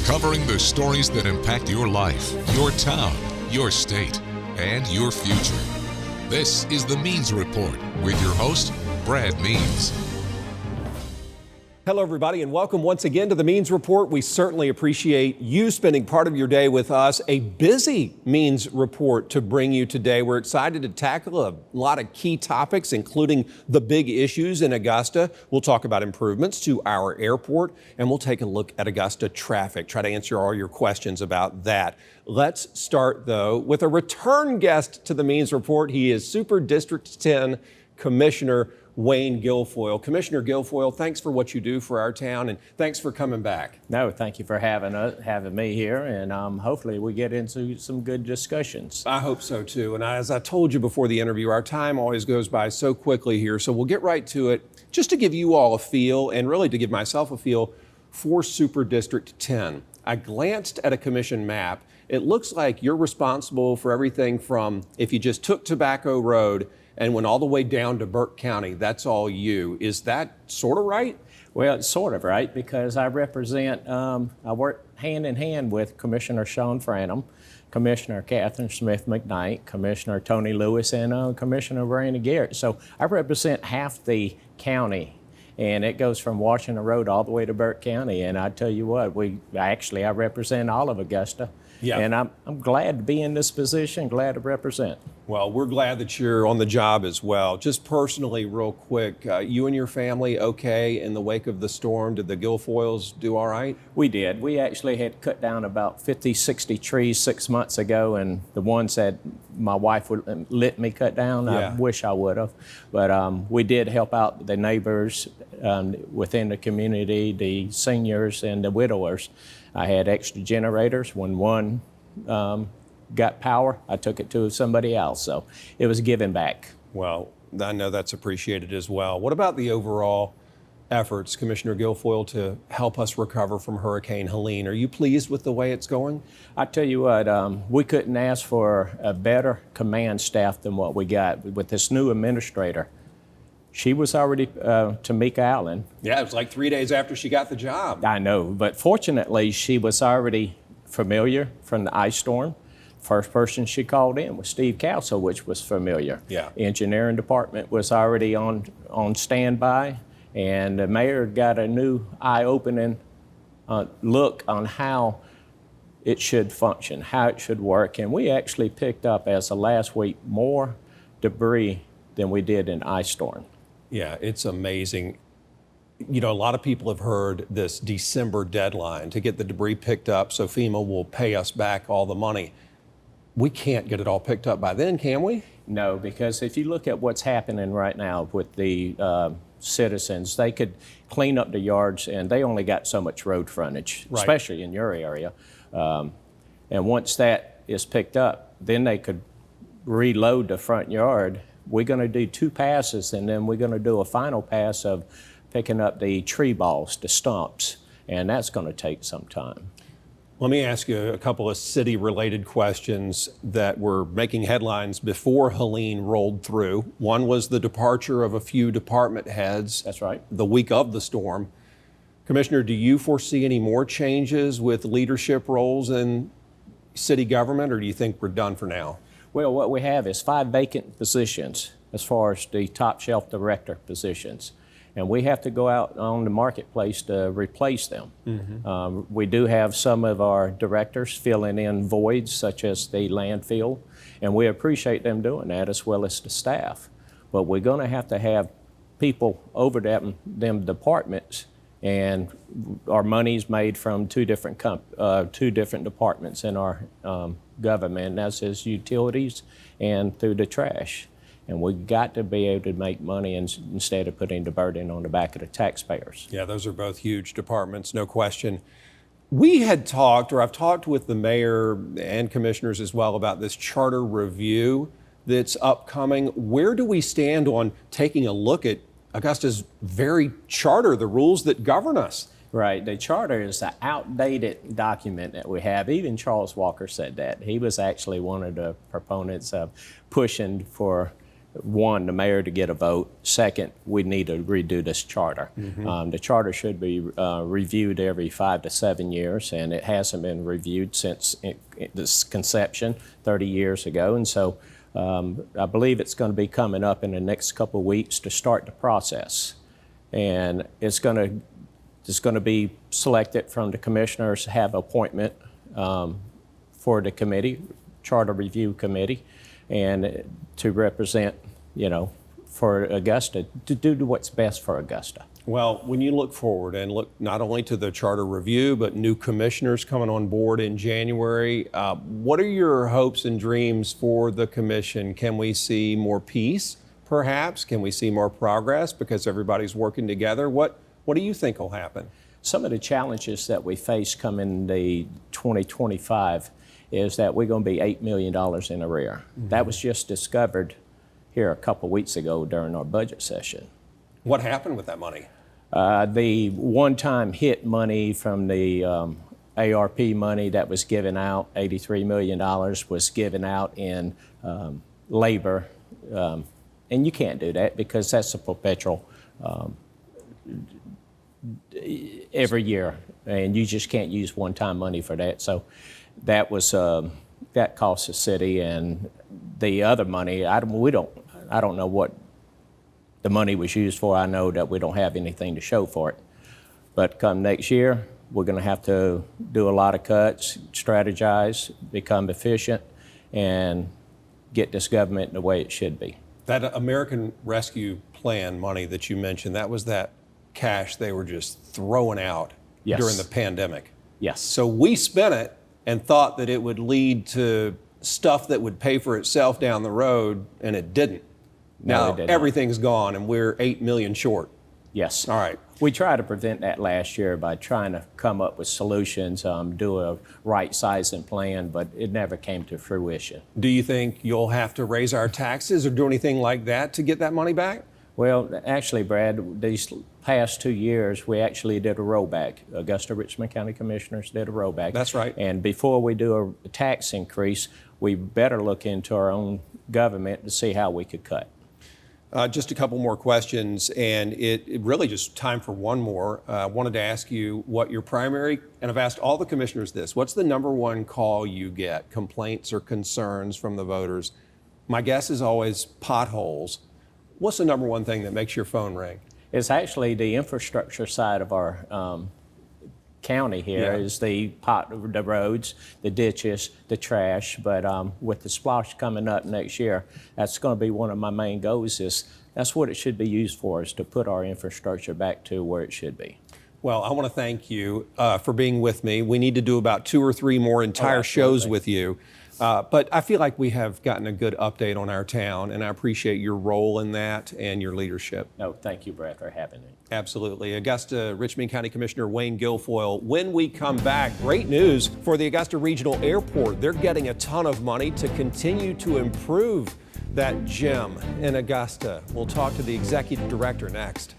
covering the stories that impact your life, your town, your state, and your future. This is the Means Report with your host, Brad Means. Hello, everybody, and welcome once again to the Means Report. We certainly appreciate you spending part of your day with us. A busy Means Report to bring you today. We're excited to tackle a lot of key topics, including the big issues in Augusta. We'll talk about improvements to our airport, and we'll take a look at Augusta traffic, try to answer all your questions about that. Let's start, though, with a return guest to the Means Report. He is Super District 10 Commissioner Wayne Guilfoyle. Commissioner Guilfoyle, thanks for what you do for our town, and thanks for coming back. No, thank you for having me here, and hopefully we get into some good discussions. I hope so, too. And as I told you before the interview, our time always goes by so quickly here, so we'll get right to it. Just to give you all a feel, and really to give myself a feel, for Super District 10. I glanced at a commission map. It looks like you're responsible for everything from, if you just took Tobacco Road and went all the way down to Burke County, that's all you. Is that sort of right? Well, it's sort of right, because I represent, I work hand in hand with Commissioner Sean Franham, Commissioner Catherine Smith McKnight, Commissioner Tony Lewis, and Commissioner Randy Garrett. So I represent half the county, and it goes from Washington Road all the way to Burke County. And I tell you what, I represent all of Augusta. Yeah. And I'm glad to be in this position, glad to represent. Well, we're glad that you're on the job as well. Just personally, real quick, you and your family okay in the wake of the storm? Did the Guilfoyles do all right? We did. We actually had cut down about 50, 60 trees 6 months ago, and the ones that my wife would let me cut down, I wish I would have. But we did help out the neighbors within the community, the seniors and the widowers. I had extra generators. When one got power, I took it to somebody else. So it was giving back. Well, I know that's appreciated as well. What about the overall efforts, Commissioner Guilfoyle, to help us recover from Hurricane Helene? Are you pleased with the way it's going? I tell you what, we couldn't ask for a better command staff than what we got with this new administrator. She was already, Tamika Allen. Yeah, it was like 3 days after she got the job. I know, but fortunately, she was already familiar from the ice storm. First person she called in was Steve Castle, which was familiar. Yeah. Engineering department was already on standby, and the mayor got a new eye-opening look on how it should function, how it should work. And we actually picked up, as of last week, more debris than we did in ice storm. Yeah, it's amazing. You know, a lot of people have heard this December deadline to get the debris picked up so FEMA will pay us back all the money. We can't get it all picked up by then, can we? No, because if you look at what's happening right now with the citizens, they could clean up the yards, and they only got so much road frontage, right, especially in your area. And once that is picked up, then they could reload the front yard. We're going to do 2 passes, and then we're going to do a final pass of picking up the tree balls, the stumps, and that's going to take some time. Let me ask you a couple of city-related questions that were making headlines before Helene rolled through. One was the departure of a few department heads. That's right. The week of the storm. Commissioner, do you foresee any more changes with leadership roles in city government, or do you think we're done for now? Well, what we have is 5 vacant positions as far as the top shelf director positions. And we have to go out on the marketplace to replace them. Mm-hmm. We do have some of our directors filling in voids, such as the landfill, and we appreciate them doing that, as well as the staff. But we're going to have people over them departments, and our money's made from two different departments in our government, and that's as utilities and through the trash. And we've got to be able to make money instead of putting the burden on the back of the taxpayers. Yeah, those are both huge departments, no question. We had talked, or I've talked with the mayor and commissioners as well, about this charter review that's upcoming. Where do we stand on taking a look at Augusta's very charter, the rules that govern us? Right. The charter is an outdated document that we have. Even Charles Walker said that. He was actually one of the proponents of pushing for one, the mayor to get a vote. Second, we need to redo this charter. The charter should be reviewed every 5 to 7 years, and it hasn't been reviewed since its conception 30 years ago. And so I believe it's going to be coming up in the next couple of weeks to start the process. And it's going to be selected from the commissioners, have appointment for the committee, Charter Review Committee, and to represent, for Augusta, to do what's best for Augusta. Well, when you look forward and look not only to the charter review, but new commissioners coming on board in January, what are your hopes and dreams for the commission? Can we see more peace, perhaps? Can we see more progress because everybody's working together? What do you think will happen? Some of the challenges that we face coming the 2025 is that we're going to be $8 million in arrear. That was just discovered here a couple weeks ago during our budget session. What happened with that money? The one-time hit money from the ARP money that was given out, $83 million, was given out in labor. And you can't do that because that's a perpetual every year, and you just can't use one-time money for that. So that was that cost the city, and the other money, I don't know what the money was used for. I know that we don't have anything to show for it. But come next year, we're going to have to do a lot of cuts, strategize, become efficient, and get this government the way it should be. That American Rescue Plan money that you mentioned, that was that cash they were just throwing out during the pandemic. Yes. So we spent it and thought that it would lead to stuff that would pay for itself down the road, and it didn't. Now everything's gone, and we're 8 million short. Yes. All right. We tried to prevent that last year by trying to come up with solutions, do a right-sizing plan, but it never came to fruition. Do you think you'll have to raise our taxes or do anything like that to get that money back? Well, actually, Brad, these past 2 years, we actually did a rollback. Augusta Richmond County Commissioners did a rollback. That's right. And before we do a tax increase, we better look into our own government to see how we could cut. Just a couple more questions, and it really just time for one more. I wanted to ask you what your primary, and I've asked all the commissioners this, what's the number one call you get, complaints or concerns from the voters? My guess is always potholes. What's the number one thing that makes your phone ring? It's actually the infrastructure side of our county here. Is the roads, the ditches, the trash. But with the splosh coming up next year, that's going to be one of my main goals. That's what it should be used for, is to put our infrastructure back to where it should be. Well, I want to thank you for being with me. We need to do about 2 or 3 more entire shows with you. But I feel like we have gotten a good update on our town, and I appreciate your role in that and your leadership. No, thank you, Brad, for having me. Absolutely. Augusta Richmond County Commissioner Wayne Guilfoyle. When we come back, great news for the Augusta Regional Airport. They're getting a ton of money to continue to improve that gem in Augusta. We'll talk to the executive director next.